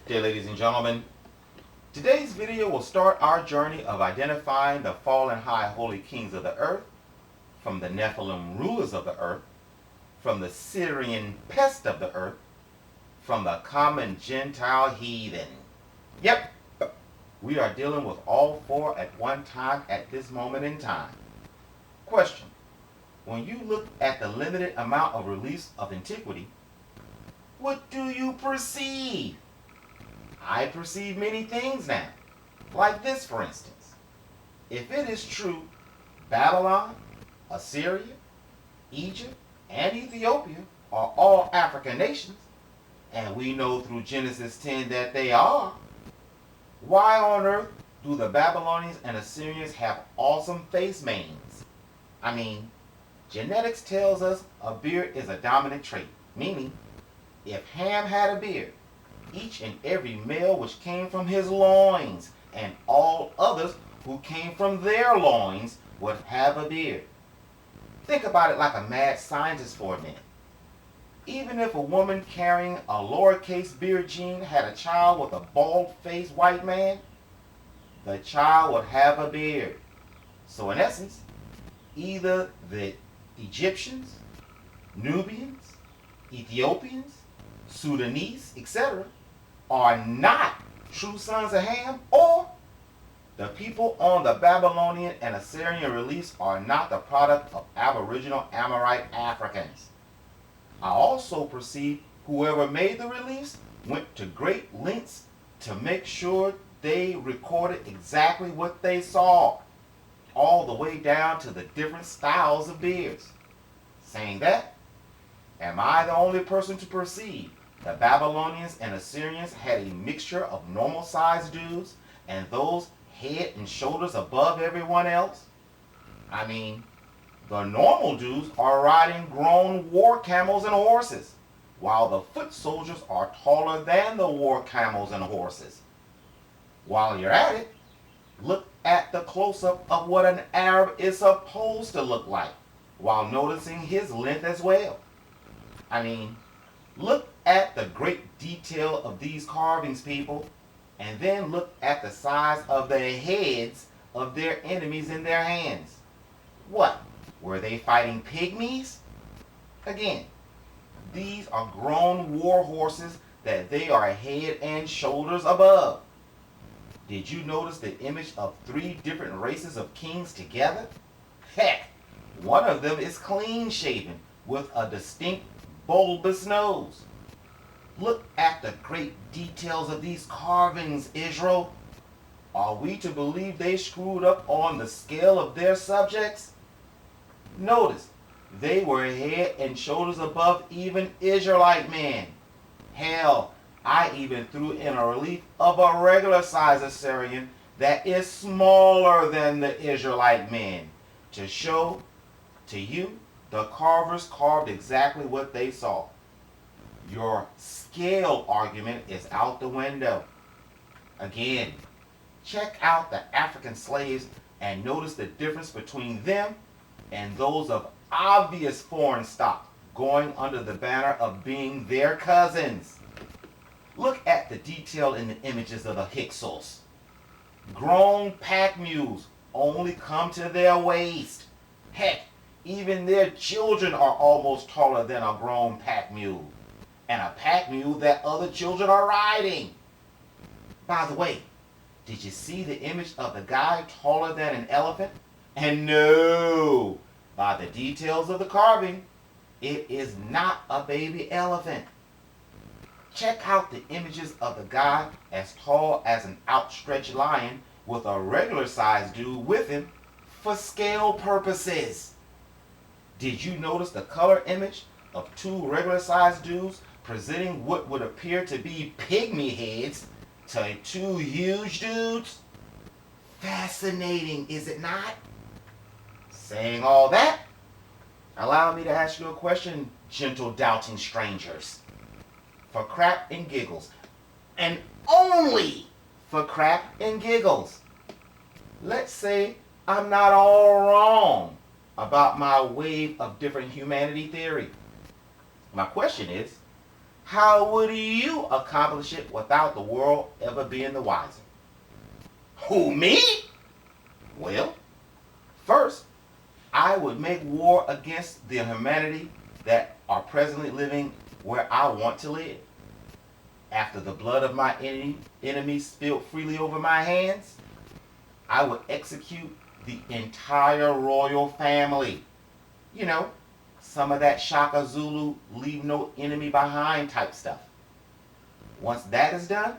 Dear ladies and gentlemen, today's video will start our journey of identifying the fallen high holy kings of the earth, from the Nephilim rulers of the earth, from the Syrian pest of the earth, from the common Gentile heathen. Yep, we are dealing with all four at one time at this moment in time. Question: when you look at the limited amount of reliefs of antiquity, what do you perceive? I perceive many things now, like this for instance. If it is true, Babylon, Assyria, Egypt, and Ethiopia are all African nations, and we know through Genesis 10 that they are, why on earth do the Babylonians and Assyrians have awesome face manes? I mean, genetics tells us a beard is a dominant trait, meaning if Ham had a beard, each and every male which came from his loins, and all others who came from their loins, would have a beard. Think about it like a mad scientist for a minute. Even if a woman carrying a lowercase beard gene had a child with a bald-faced white man, the child would have a beard. So in essence, either the Egyptians, Nubians, Ethiopians, Sudanese, etc., are not true sons of Ham, or the people on the Babylonian and Assyrian reliefs are not the product of Aboriginal Amorite Africans. I also perceive whoever made the reliefs went to great lengths to make sure they recorded exactly what they saw, all the way down to the different styles of beards. Saying that, am I the only person to perceive the Babylonians and Assyrians had a mixture of normal-sized dudes and those head and shoulders above everyone else? I mean, the normal dudes are riding grown war camels and horses, while the foot soldiers are taller than the war camels and horses. While you're at it, look at the close-up of what an Arab is supposed to look like, while noticing his length as well. I mean, look at the great detail of these carvings, people, and then look at the size of the heads of their enemies in their hands. What? Were they fighting pygmies? Again, these are grown war horses that they are head and shoulders above. Did you notice the image of 3 different races of kings together? Heck, one of them is clean shaven with a distinct bulbous nose. Look at the great details of these carvings, Israel. Are we to believe they screwed up on the scale of their subjects? Notice, they were head and shoulders above even Israelite men. Hell, I even threw in a relief of a regular size Assyrian that is smaller than the Israelite men, to show to you the carvers carved exactly what they saw. Your scale argument is out the window. Again, check out the African slaves and notice the difference between them and those of obvious foreign stock going under the banner of being their cousins. Look at the detail in the images of the Hyksos. Grown pack mules only come to their waist. Heck, even their children are almost taller than a grown pack mule, and a pack mule that other children are riding. By the way, did you see the image of the guy taller than an elephant? And no, by the details of the carving, it is not a baby elephant. Check out the images of the guy as tall as an outstretched lion with a regular sized dude with him for scale purposes. Did you notice the color image of 2 regular sized dudes presenting what would appear to be pygmy heads to 2 huge dudes? Fascinating, is it not? Saying all that, allow me to ask you a question, gentle doubting strangers. For crap and giggles, and only for crap and giggles, let's say I'm not all wrong about my wave of different humanity theory. My question is, How would you accomplish it without the world ever being the wiser? Who, me? Well, first, I would make war against the humanity that are presently living where I want to live. After the blood of my enemies spilled freely over my hands, I would execute the entire royal family. You know, some of that Shaka Zulu, leave no enemy behind type stuff. Once that is done,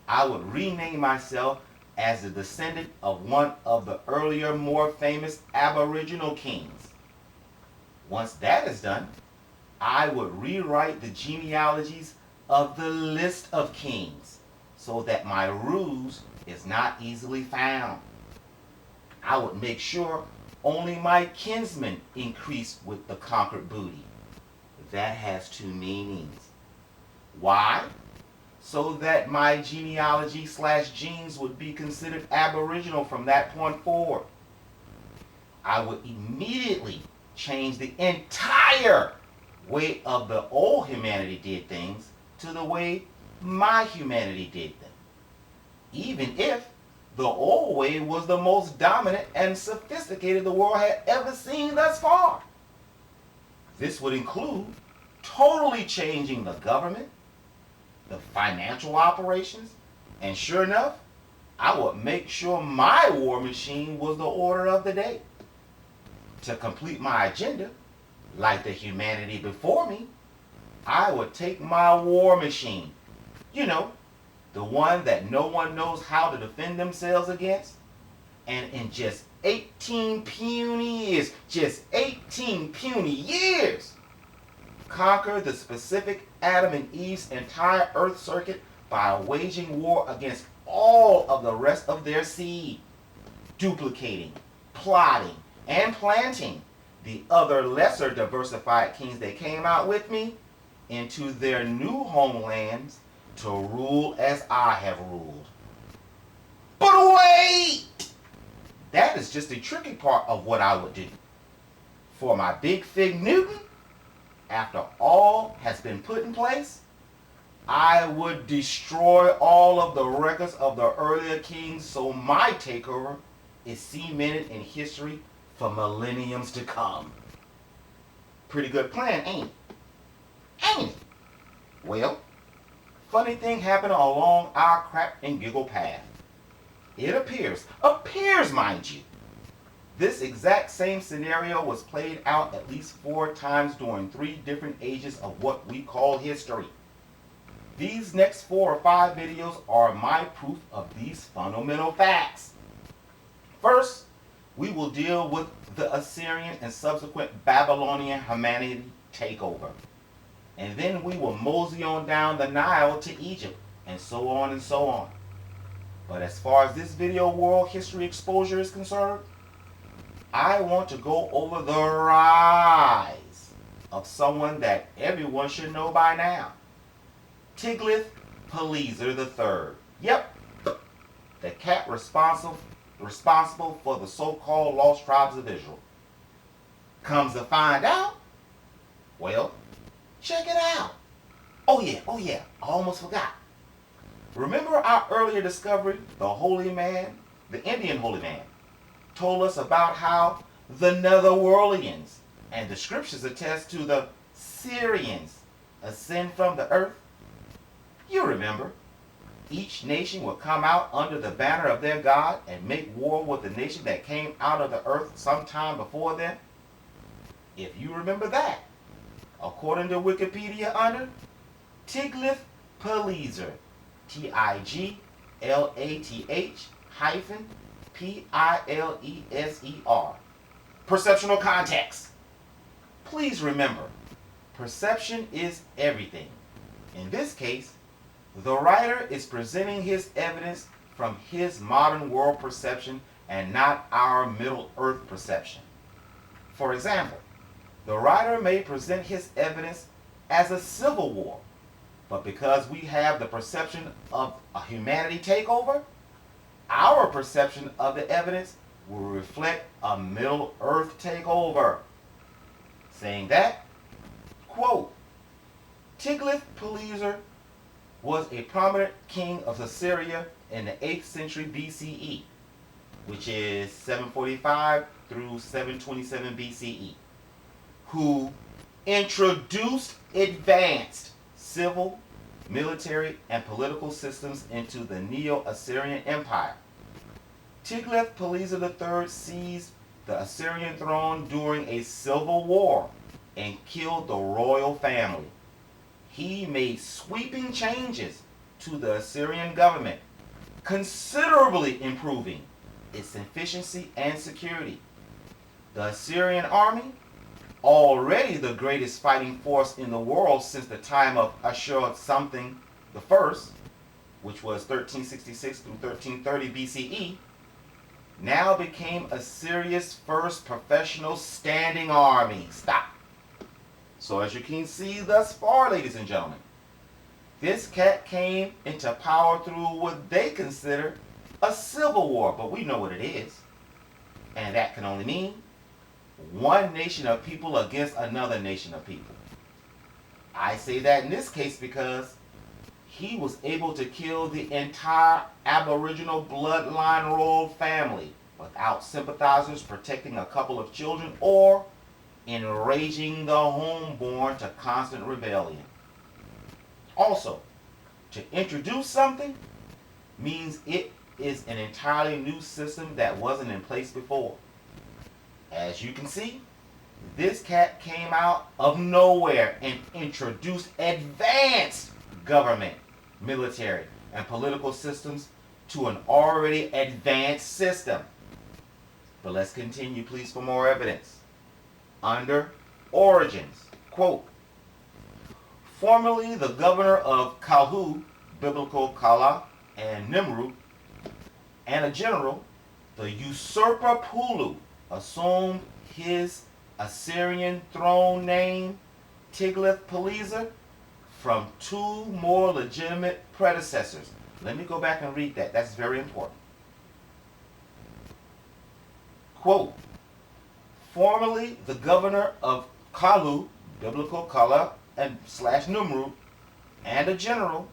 I would rename myself as a descendant of one of the earlier, more famous Aboriginal kings. Once that is done, I would rewrite the genealogies of the list of kings so that my ruse is not easily found. I would make sure only my kinsmen increase with the conquered booty. That has two meanings. Why? So that my genealogy/genes would be considered aboriginal from that point forward. I would immediately change the entire way of the old humanity did things to the way my humanity did them. Even if the old way was the most dominant and sophisticated the world had ever seen thus far. This would include totally changing the government, the financial operations, and sure enough, I would make sure my war machine was the order of the day. To complete my agenda, like the humanity before me, I would take my war machine, you know, the one that no one knows how to defend themselves against, and in just 18 puny years, conquer the specific Adam and Eve's entire Earth circuit by waging war against all of the rest of their seed, duplicating, plotting, and planting the other lesser diversified kings that came out with me into their new homelands to rule as I have ruled. But wait! That is just the tricky part of what I would do. For my big fig Newton, after all has been put in place, I would destroy all of the records of the earlier kings so my takeover is cemented in history for millenniums to come. Pretty good plan, ain't it? Ain't it? Well, funny thing happened along our crap and giggle path. It appears mind you, this exact same scenario was played out at least 4 times during 3 different ages of what we call history. These next 4 or 5 videos are my proof of these fundamental facts. First, we will deal with the Assyrian and subsequent Babylonian humanity takeover. And then we will mosey on down the Nile to Egypt, and so on and so on. But as far as this video world history exposure is concerned, I want to go over the rise of someone that everyone should know by now. Tiglath-Pileser III. Yep, the cat responsible for the so-called lost tribes of Israel. Comes to find out, well, check it out. Oh yeah, I almost forgot. Remember our earlier discovery, the holy man, the Indian holy man, told us about how the Netherworldians and the scriptures attest to the Syrians ascend from the earth? You remember, each nation would come out under the banner of their God and make war with the nation that came out of the earth sometime before them. If you remember that, according to Wikipedia under Tiglath-Pileser, Tiglath-Pileser, perceptual context. Please remember, perception is everything. In this case, the writer is presenting his evidence from his modern world perception and not our Middle Earth perception. For example, the writer may present his evidence as a civil war, but because we have the perception of a humanity takeover, our perception of the evidence will reflect a Middle Earth takeover. Saying that, quote, Tiglath-Pileser was a prominent king of Assyria in the 8th century BCE, which is 745 through 727 BCE, who introduced advanced civil, military, and political systems into the Neo-Assyrian Empire. Tiglath-Pileser III seized the Assyrian throne during a civil war and killed the royal family. He made sweeping changes to the Assyrian government, considerably improving its efficiency and security. The Assyrian army, already the greatest fighting force in the world since the time of Ashur-something I, which was 1366 through 1330 BCE, now became Assyria's first professional standing army. Stop. So as you can see thus far, ladies and gentlemen, this cat came into power through what they consider a civil war, but we know what it is. And that can only mean one nation of people against another nation of people. I say that in this case because he was able to kill the entire Aboriginal bloodline royal family without sympathizers protecting a couple of children or enraging the homeborn to constant rebellion. Also, to introduce something means it is an entirely new system that wasn't in place before. As you can see, this cat came out of nowhere and introduced advanced government, military, and political systems to an already advanced system. But let's continue, please, for more evidence. Under origins, quote, formerly the governor of Kalhu, biblical Kala, and Nimrud, and a general, the usurper Pulu assumed his Assyrian throne name Tiglath-Pileser from two more legitimate predecessors. Let me go back and read that. That's very important. Quote, formerly the governor of Kalhu, biblical Kala and / Nimrud, and a general,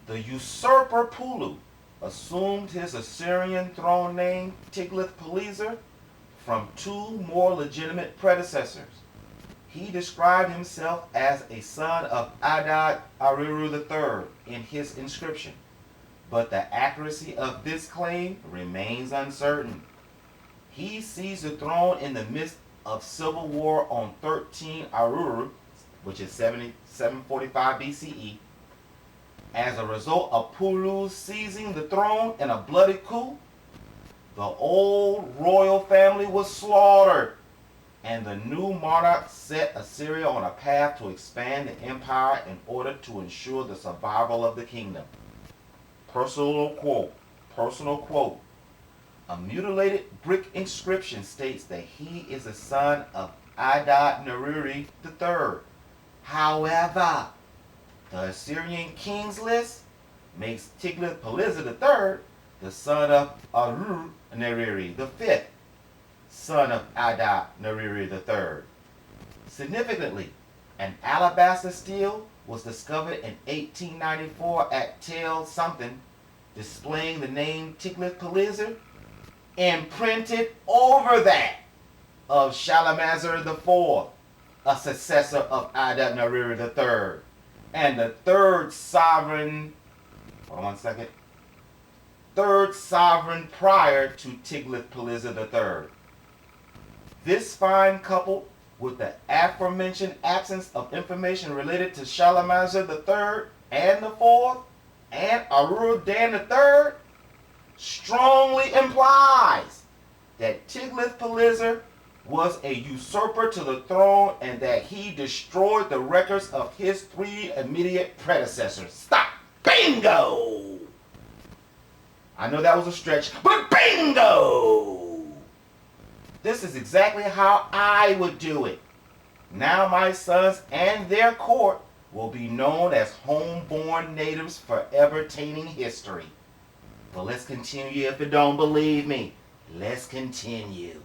the usurper Pulu assumed his Assyrian throne name Tiglath-Pileser from two more legitimate predecessors. He described himself as a son of Adad-Nirari III in his inscription, but the accuracy of this claim remains uncertain. He seized the throne in the midst of civil war on 13 Aruru, which is 745 BCE. As a result of Pulu seizing the throne in a bloody coup, the old royal family was slaughtered, and the new monarch set Assyria on a path to expand the empire in order to ensure the survival of the kingdom. Personal quote. A mutilated brick inscription states that he is a son of Adad-Nirari III. However, the Assyrian kings list makes Tiglath-Pileser III the son of Aru-Nirari V, son of Adad-Nirari III. Significantly, an alabaster stele was discovered in 1894 at Tel something, displaying the name Tiglath-Pileser imprinted over that of Shalmaneser IV, a successor of Adad-Nirari III, and the third sovereign prior to Tiglath-Pileser III. This find, coupled with the aforementioned absence of information related to Shalmaneser III and the Fourth and Aru-Dan III, strongly implies that Tiglath-Pileser was a usurper to the throne and that he destroyed the records of his three immediate predecessors. Stop! Bingo! I know that was a stretch, but bingo! This is exactly how I would do it. Now my sons and their court will be known as homeborn natives forever tainting history. But let's continue if you don't believe me. Let's continue.